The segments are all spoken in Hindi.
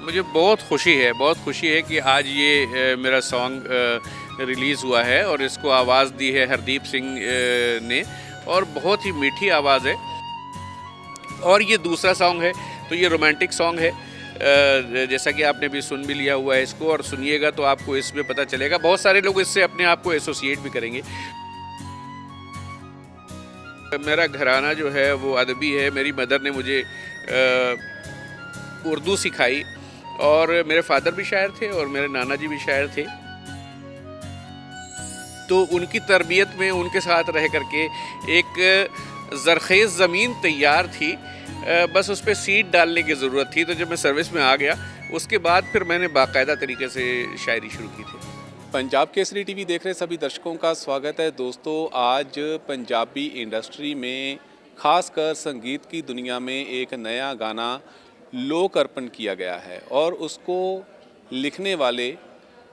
मुझे बहुत खुशी है कि आज ये मेरा सॉन्ग रिलीज़ हुआ है और इसको आवाज़ दी है हरदीप सिंह ने और बहुत ही मीठी आवाज़ है। और ये दूसरा सॉन्ग है तो ये रोमांटिक सॉन्ग है। जैसा कि आपने भी सुन भी लिया हुआ है इसको और सुनिएगा तो आपको इसमें पता चलेगा। बहुत सारे लोग इससे अपने आप को एसोसिएट भी करेंगे। मेरा घराना जो है वो अदबी है। मेरी मदर ने मुझे उर्दू सिखाई और मेरे फादर भी शायर थे और मेरे नाना जी भी शायर थे। तो उनकी तरबियत में उनके साथ रह करके एक ज़रख़ेज़ ज़मीन तैयार थी, बस उस पर सीड डालने की ज़रूरत थी। तो जब मैं सर्विस में आ गया उसके बाद फिर मैंने बाकायदा तरीके से शायरी शुरू की थी। पंजाब केसरी टीवी देख रहे सभी दर्शकों का स्वागत है। दोस्तों, आज पंजाबी इंडस्ट्री में ख़ासकर संगीत की दुनिया में एक नया गाना लोक अर्पण किया गया है और उसको लिखने वाले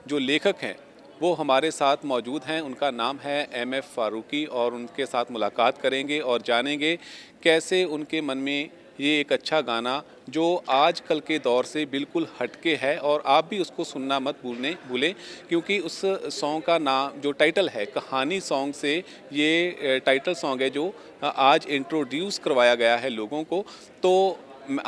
जो लेखक हैं वो हमारे साथ मौजूद हैं। उनका नाम है MF फारूकी और उनके साथ मुलाकात करेंगे और जानेंगे कैसे उनके मन में ये एक अच्छा गाना जो आजकल के दौर से बिल्कुल हटके है, और आप भी उसको सुनना मत भूलें क्योंकि उस सॉन्ग का नाम जो टाइटल है कहानी सॉन्ग से ये टाइटल सॉन्ग है जो आज इंट्रोड्यूस करवाया गया है लोगों को। तो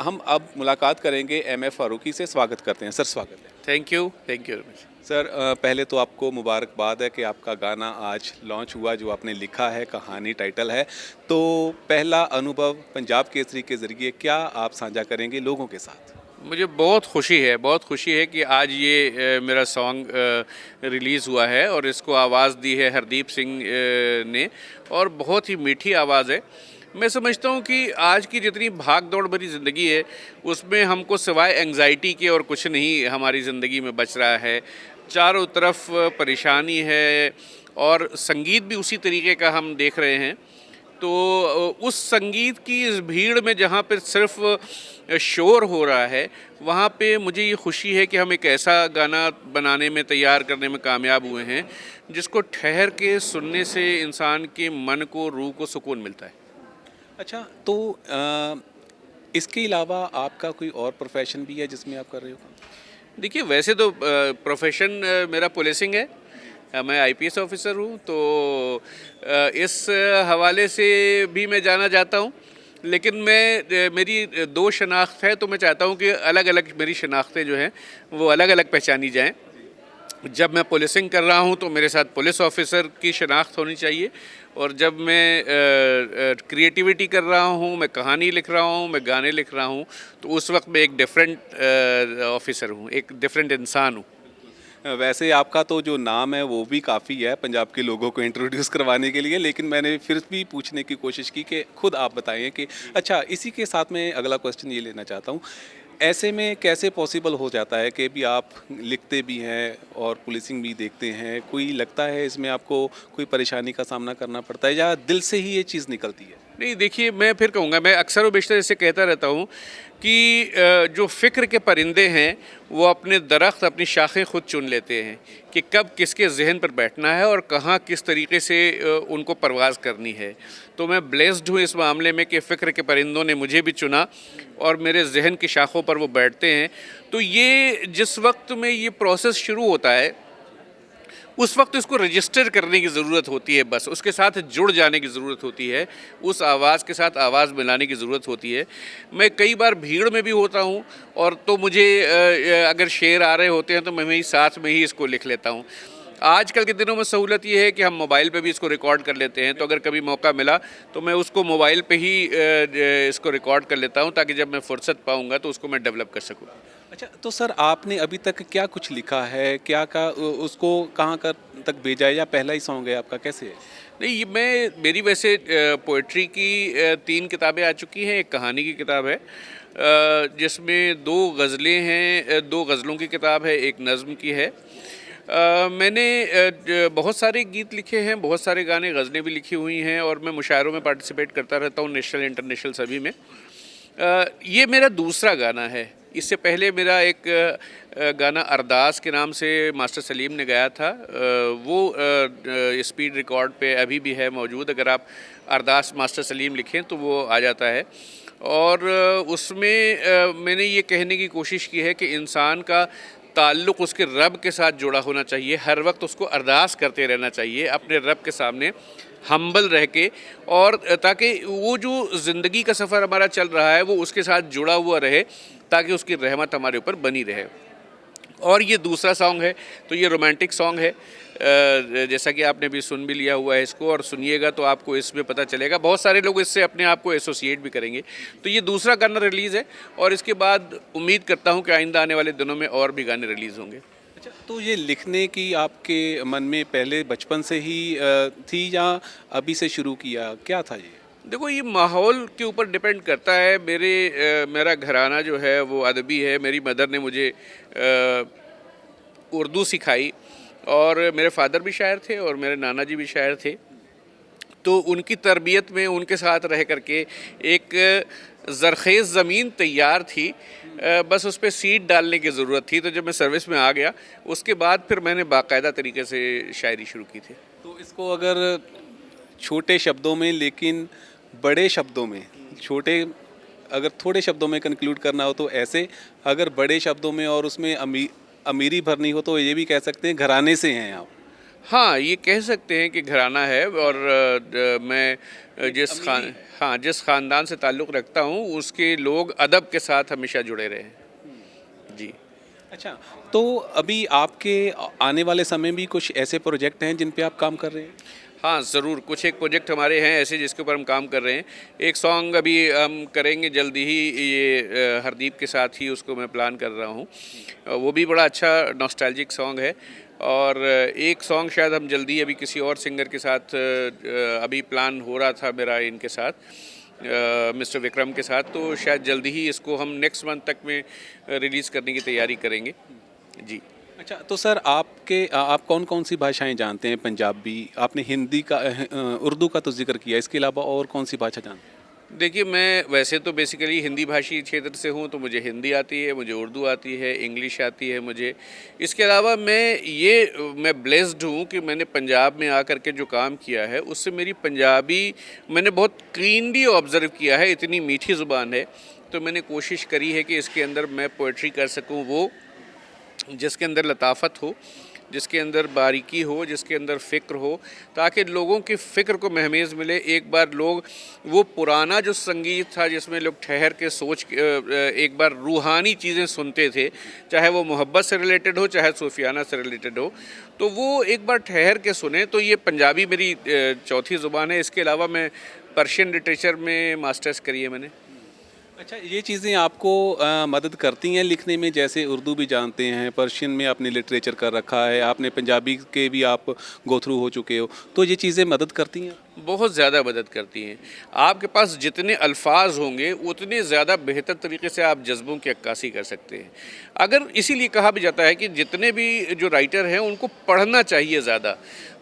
हम अब मुलाकात करेंगे MF फारूकी से। स्वागत करते हैं सर। स्वागत है। Thank you very much sir. पहले तो आपको मुबारकबाद है कि आपका गाना आज लॉन्च हुआ जो आपने लिखा है, कहानी टाइटल है। तो पहला अनुभव पंजाब केसरी के ज़रिए क्या आप साझा करेंगे लोगों के साथ? मुझे बहुत खुशी है कि आज ये मेरा सॉन्ग रिलीज़ हुआ है और इसको आवाज़ दी है हरदीप सिंह ने और बहुत ही मीठी आवाज़ है। मैं समझता हूँ कि आज की जितनी भाग दौड़ भरी ज़िंदगी है उसमें हमको सिवाय एंग्जाइटी के और कुछ नहीं हमारी ज़िंदगी में बच रहा है। चारों तरफ परेशानी है और संगीत भी उसी तरीके का हम देख रहे हैं। तो उस संगीत की इस भीड़ में जहाँ पर सिर्फ शोर हो रहा है वहाँ पे मुझे ये खुशी है कि हम एक ऐसा गाना बनाने में तैयार करने में कामयाब हुए हैं जिसको ठहर के सुनने से इंसान के मन को, रूह को सुकून मिलता है। अच्छा, तो इसके अलावा आपका कोई और प्रोफेशन भी है जिसमें आप कर रहे हो? देखिए, वैसे तो प्रोफेशन मेरा पुलिसिंग है। मैं IPS ऑफिसर हूँ, तो इस हवाले से भी मैं जाना जाता हूँ। लेकिन मेरी दो शनाख्त है, तो मैं चाहता हूँ कि अलग अलग मेरी शनाख्तें जो हैं वो अलग अलग पहचानी जाएँ। जब मैं पुलिसिंग कर रहा हूँ तो मेरे साथ पुलिस ऑफिसर की शनाख्त होनी चाहिए, और जब मैं क्रिएटिविटी कर रहा हूँ, मैं कहानी लिख रहा हूँ, मैं गाने लिख रहा हूँ, तो उस वक्त मैं एक डिफरेंट ऑफिसर हूँ, एक डिफरेंट इंसान हूँ। वैसे आपका तो जो नाम है वो भी काफ़ी है पंजाब के लोगों को इंट्रोड्यूस करवाने के लिए, लेकिन मैंने फिर भी पूछने की कोशिश की कि खुद आप बताइए कि अच्छा, इसी के साथ मैं अगला क्वेश्चन ये लेना चाहता हूँ, ऐसे में कैसे पॉसिबल हो जाता है कि भी आप लिखते भी हैं और पुलिसिंग भी देखते हैं? कोई लगता है इसमें आपको कोई परेशानी का सामना करना पड़ता है या दिल से ही ये चीज़ निकलती है? नहीं, देखिए, मैं फिर कहूँगा, मैं अक्सर व बेशतर इसे कहता रहता हूँ कि जो फ़िक्र के परिंदे हैं वो अपने दरख्त, अपनी शाखें खुद चुन लेते हैं कि कब किसके जहन पर बैठना है और कहाँ किस तरीके से उनको परवाज़ करनी है। तो मैं ब्लेस्ड हूँ इस मामले में कि फ़िक्र के परिंदों ने मुझे भी चुना और मेरे जहन की शाखों पर वो बैठते हैं। तो ये जिस वक्त में ये प्रोसेस शुरू होता है उस वक्त इसको रजिस्टर करने की ज़रूरत होती है, बस उसके साथ जुड़ जाने की ज़रूरत होती है, उस आवाज़ के साथ आवाज़ मिलाने की ज़रूरत होती है। मैं कई बार भीड़ में भी होता हूँ और तो मुझे अगर शेर आ रहे होते हैं तो मैं वही साथ में ही इसको लिख लेता हूँ। आजकल के दिनों में सहूलत ये है कि हम मोबाइल पे भी इसको रिकॉर्ड कर लेते हैं, तो अगर कभी मौका मिला तो मैं उसको मोबाइल पे ही इसको रिकॉर्ड कर लेता हूँ ताकि जब मैं फुर्सत पाऊँगा तो उसको मैं डेवलप कर सकूँ। अच्छा, तो सर आपने अभी तक क्या कुछ लिखा है, क्या उसको कहाँ का तक भेजा है या पहला ही सॉन्ग है आपका, कैसे है? नहीं, मेरी वैसे पोइट्री की 3 किताबें आ चुकी हैं। एक कहानी की किताब है जिसमें 2 गज़लें हैं, 2 गज़लों की किताब है, एक नज़्म की है। मैंने बहुत सारे गीत लिखे हैं, बहुत सारे गाने, गज़लें भी लिखी हुई हैं और मैं मुशायरों में पार्टिसिपेट करता रहता हूँ, नेशनल इंटरनेशनल सभी में। ये मेरा दूसरा गाना है। इससे पहले मेरा एक गाना अरदास के नाम से मास्टर सलीम ने गाया था। वो स्पीड रिकॉर्ड पे अभी भी है मौजूद। अगर आप अरदास मास्टर सलीम लिखें तो वो आ जाता है। और उसमें मैंने ये कहने की कोशिश की है कि इंसान का ताल्लुक़ उसके रब के साथ जुड़ा होना चाहिए, हर वक्त उसको अरदास करते रहना चाहिए अपने रब के सामने हम्बल रह के, और ताकि वो जो ज़िंदगी का सफ़र हमारा चल रहा है वो उसके साथ जुड़ा हुआ रहे, ताकि उसकी रहमत हमारे ऊपर बनी रहे। और ये दूसरा सॉन्ग है तो ये रोमांटिक सॉन्ग है, जैसा कि आपने भी सुन भी लिया हुआ है इसको, और सुनिएगा तो आपको इसमें पता चलेगा, बहुत सारे लोग इससे अपने आप को एसोसिएट भी करेंगे। तो ये दूसरा गाना रिलीज़ है और इसके बाद उम्मीद करता हूँ कि आइंदा आने वाले दिनों में और भी गाने रिलीज़ होंगे। अच्छा, तो ये लिखने की आपके मन में पहले बचपन से ही थी या अभी से शुरू किया, क्या था ये? देखो, ये माहौल के ऊपर डिपेंड करता है। मेरा घराना जो है वो अदबी है। मेरी मदर ने मुझे उर्दू सिखाई, और मेरे फादर भी शायर थे और मेरे नाना जी भी शायर थे। तो उनकी तरबियत में उनके साथ रह करके एक ज़रख़ेज़ ज़मीन तैयार थी, बस उस पे सीड डालने की ज़रूरत थी। तो जब मैं सर्विस में आ गया उसके बाद फिर मैंने बाकायदा तरीके से शायरी शुरू की थी। तो इसको अगर छोटे शब्दों में, लेकिन बड़े शब्दों में, छोटे अगर थोड़े शब्दों में कंक्लूड करना हो तो ऐसे, अगर बड़े शब्दों में और उसमें अमीरी भरनी हो तो ये भी कह सकते हैं घराने से हैं आप। हाँ, ये कह सकते हैं कि घराना है। और मैं जिस ख़ानदान से ताल्लुक़ रखता हूँ उसके लोग अदब के साथ हमेशा जुड़े रहे हैं। जी। अच्छा, तो अभी आपके आने वाले समय भी कुछ ऐसे प्रोजेक्ट हैं जिन पे आप काम कर रहे हैं? हाँ, ज़रूर, कुछ एक प्रोजेक्ट हमारे हैं ऐसे जिसके ऊपर हम काम कर रहे हैं। एक सॉन्ग अभी हम करेंगे जल्दी ही, ये हरदीप के साथ ही उसको मैं प्लान कर रहा हूँ। वो भी बड़ा अच्छा नॉस्टैल्जिक सॉन्ग है। और एक सॉन्ग शायद हम जल्दी अभी किसी और सिंगर के साथ, अभी प्लान हो रहा था मेरा इनके साथ, मिस्टर विक्रम के साथ, तो शायद जल्दी ही इसको हम नेक्स्ट मंथ तक में रिलीज़ करने की तैयारी करेंगे। जी। अच्छा, तो सर आप कौन-कौन सी भाषाएं जानते हैं? पंजाबी, आपने हिंदी का उर्दू का तो ज़िक्र किया, इसके अलावा और कौन सी भाषा जानते हैं? देखिए, मैं वैसे तो बेसिकली हिंदी भाषी क्षेत्र से हूँ, तो मुझे हिंदी आती है, मुझे उर्दू आती है, इंग्लिश आती है मुझे। इसके अलावा मैं ब्लेस्ड हूँ कि मैंने पंजाब में आकर के जो काम किया है उससे मेरी पंजाबी मैंने बहुत क्लीनली ऑब्ज़र्व किया है। इतनी मीठी ज़ुबान है, तो मैंने कोशिश करी है कि इसके अंदर मैं पोएट्री कर सकूँ, वो जिसके अंदर लताफत हो, जिसके अंदर बारीकी हो, जिसके अंदर फ़िक्र हो, ताकि लोगों की फ़िक्र को महमेज़ मिले। एक बार लोग वो पुराना जो संगीत था जिसमें लोग ठहर के एक बार रूहानी चीज़ें सुनते थे, चाहे वो मोहब्बत से रिलेटेड हो, चाहे सूफियाना से रिलेटेड हो, तो वो एक बार ठहर के सुने। तो ये पंजाबी मेरी चौथी ज़ुबान है। इसके अलावा मैं पर्शियन लिटरेचर में मास्टर्स करी है मैंने। अच्छा, ये चीज़ें आपको मदद करती हैं लिखने में? जैसे उर्दू भी जानते हैं, पर्शियन में आपने लिटरेचर कर रखा है, आपने पंजाबी के भी आप गो थ्रू हो चुके हो, तो ये चीज़ें मदद करती हैं? बहुत ज़्यादा मदद करती हैं। आपके पास जितने अल्फाज होंगे उतने ज़्यादा बेहतर तरीके से आप जज्बों की अक्कासी कर सकते हैं। अगर इसीलिए कहा भी जाता है कि जितने भी जो राइटर हैं उनको पढ़ना चाहिए ज़्यादा,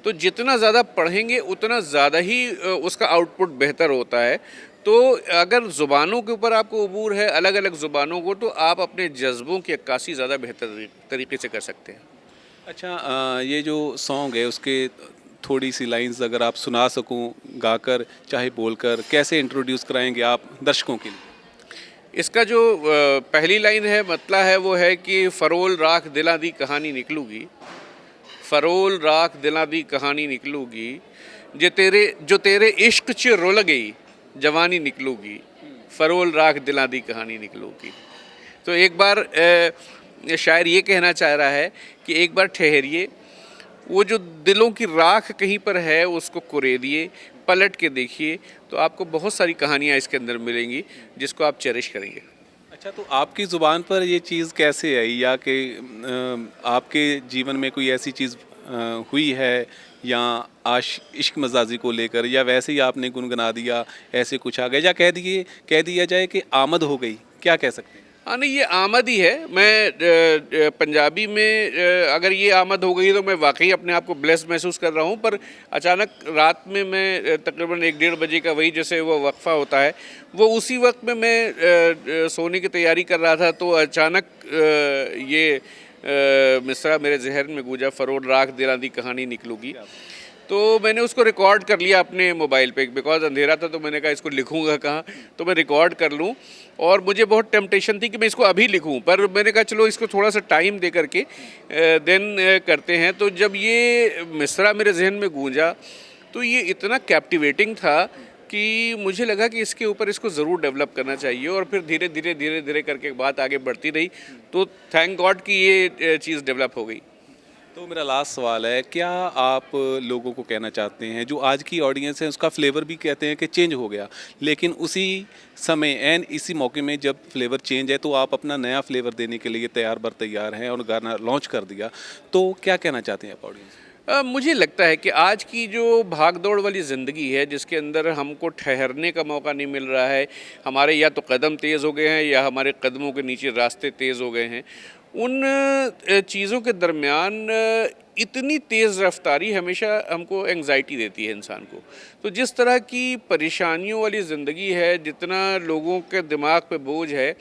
तो जितना ज़्यादा पढ़ेंगे उतना ज़्यादा ही उसका आउटपुट बेहतर होता है। तो अगर ज़ुबानों के ऊपर आपको अबूर है, अलग अलग ज़ुबानों को, तो आप अपने जज्बों की अक्कासी ज़्यादा बेहतर तरीके से कर सकते हैं। अच्छा, ये जो सॉन्ग है उसके थोड़ी सी लाइंस अगर आप सुना सकूं, गाकर चाहे बोलकर, कैसे इंट्रोड्यूस कराएंगे आप दर्शकों के लिए? इसका जो पहली लाइन है, मतला है, वो है कि फ़रोल राख दिलां दी कहानी निकलूगी, फ़रोल राख दिलां दी कहानी निकलूगी, जो तेरे इश्क च रुल गई जवानी निकलूगी, फ़रोल राख दिलां दी कहानी निकलूगी। तो एक बार शायर ये कहना चाह रहा है कि एक बार ठहरिए, वो जो दिलों की राख कहीं पर है उसको कुरेदिए, पलट के देखिए, तो आपको बहुत सारी कहानियाँ इसके अंदर मिलेंगी जिसको आप चेरिश करेंगे। अच्छा, तो आपकी ज़ुबान पर ये चीज़ कैसे आई, या कि आपके जीवन में कोई ऐसी चीज़ हुई है, या इश्क मजाजी को लेकर, या वैसे ही आपने गुनगुना दिया, ऐसे कुछ आ गया, या कह दिया जाए कि आमद हो गई, क्या कह सकते हैं? हाँ, नहीं, ये आमद ही है। मैं पंजाबी में अगर ये आमद हो गई तो मैं वाकई अपने आप को ब्लेस्ड महसूस कर रहा हूँ। पर अचानक रात में मैं तकरीबन 1-1:30 बजे का, वही जैसे वो वक्फ़ा होता है, वो उसी वक्त में मैं सोने की तैयारी कर रहा था, तो अचानक ये मिसरा मेरे जहन में गूंजा, फ़रोल राख दिलां दी कहानी निकलूगी। तो मैंने उसको रिकॉर्ड कर लिया अपने मोबाइल पे, बिकॉज अंधेरा था तो मैंने कहा इसको लिखूंगा कहाँ, तो मैं रिकॉर्ड कर लूँ। और मुझे बहुत टेम्पटेशन थी कि मैं इसको अभी लिखूं, पर मैंने कहा चलो इसको थोड़ा सा टाइम दे करके देन करते हैं। तो जब ये मिसरा मेरे जहन में गूंजा तो ये इतना कैप्टिवेटिंग था कि मुझे लगा कि इसके ऊपर इसको ज़रूर डेवलप करना चाहिए। और फिर धीरे धीरे करके बात आगे बढ़ती रही, तो थैंक गॉड कि ये चीज़ डेवलप हो गई। तो मेरा लास्ट सवाल है, क्या आप लोगों को कहना चाहते हैं जो आज की ऑडियंस है उसका फ्लेवर भी कहते हैं कि चेंज हो गया, लेकिन उसी समय एंड इसी मौके में जब फ्लेवर चेंज है तो आप अपना नया फ्लेवर देने के लिए तैयार हैं और गाना लॉन्च कर दिया, तो क्या कहना चाहते हैं आप ऑडियंस? मुझे लगता है कि आज की जो भाग दौड़ वाली ज़िंदगी है, जिसके अंदर हमको ठहरने का मौका नहीं मिल रहा है, हमारे या तो कदम तेज़ हो गए हैं या हमारे कदमों के नीचे रास्ते तेज़ हो गए हैं, उन चीज़ों के दरमियान इतनी तेज़ रफ्तारी हमेशा हमको एंग्जाइटी देती है इंसान को। तो जिस तरह की परेशानियों वाली ज़िंदगी है, जितना लोगों के दिमाग पे बोझ है,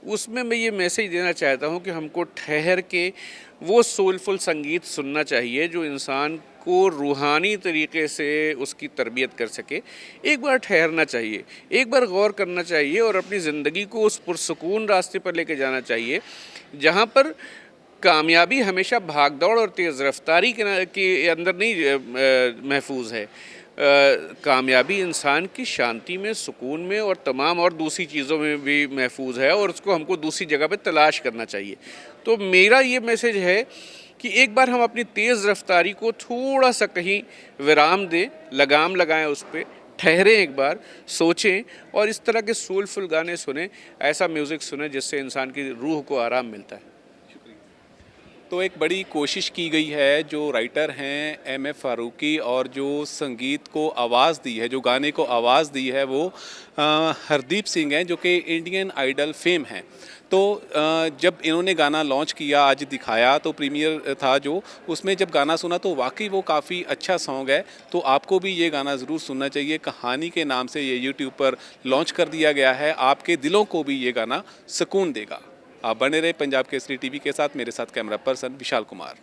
उसमें मैं ये मैसेज देना चाहता हूँ कि हमको ठहर के वो सोलफुल संगीत सुनना चाहिए जो इंसान को रूहानी तरीके से उसकी तरबियत कर सके। एक बार ठहरना चाहिए, एक बार गौर करना चाहिए और अपनी ज़िंदगी को उस पुरसुकून रास्ते पर लेके जाना चाहिए जहाँ पर कामयाबी हमेशा भागदौड़ और तेज़ रफ्तारी के अंदर नहीं महफूज है। कामयाबी इंसान की शांति में, सुकून में और तमाम और दूसरी चीज़ों में भी महफूज है, और उसको हमको दूसरी जगह पे तलाश करना चाहिए। तो मेरा ये मैसेज है कि एक बार हम अपनी तेज़ रफ्तारी को थोड़ा सा कहीं विराम दें, लगाम लगाएं उस पर, ठहरें, एक बार सोचें और इस तरह के सोलफुल गाने सुने, ऐसा म्यूज़िक सुने जिससे इंसान की रूह को आराम मिलता है। तो एक बड़ी कोशिश की गई है, जो राइटर हैं एम.एफ. फ़ारूकी और जो संगीत को आवाज़ दी है, जो गाने को आवाज़ दी है, वो हरदीप सिंह हैं जो कि इंडियन आइडल फेम हैं। तो जब इन्होंने गाना लॉन्च किया, आज दिखाया, तो प्रीमियर था जो, उसमें जब गाना सुना तो वाकई वो काफ़ी अच्छा सॉन्ग है। तो आपको भी ये गाना ज़रूर सुनना चाहिए। कहानी के नाम से ये यूट्यूब पर लॉन्च कर दिया गया है। आपके दिलों को भी ये गाना सुकून देगा। आप बने रहे पंजाब केसरी टीवी के साथ। मेरे साथ कैमरा पर्सन विशाल कुमार।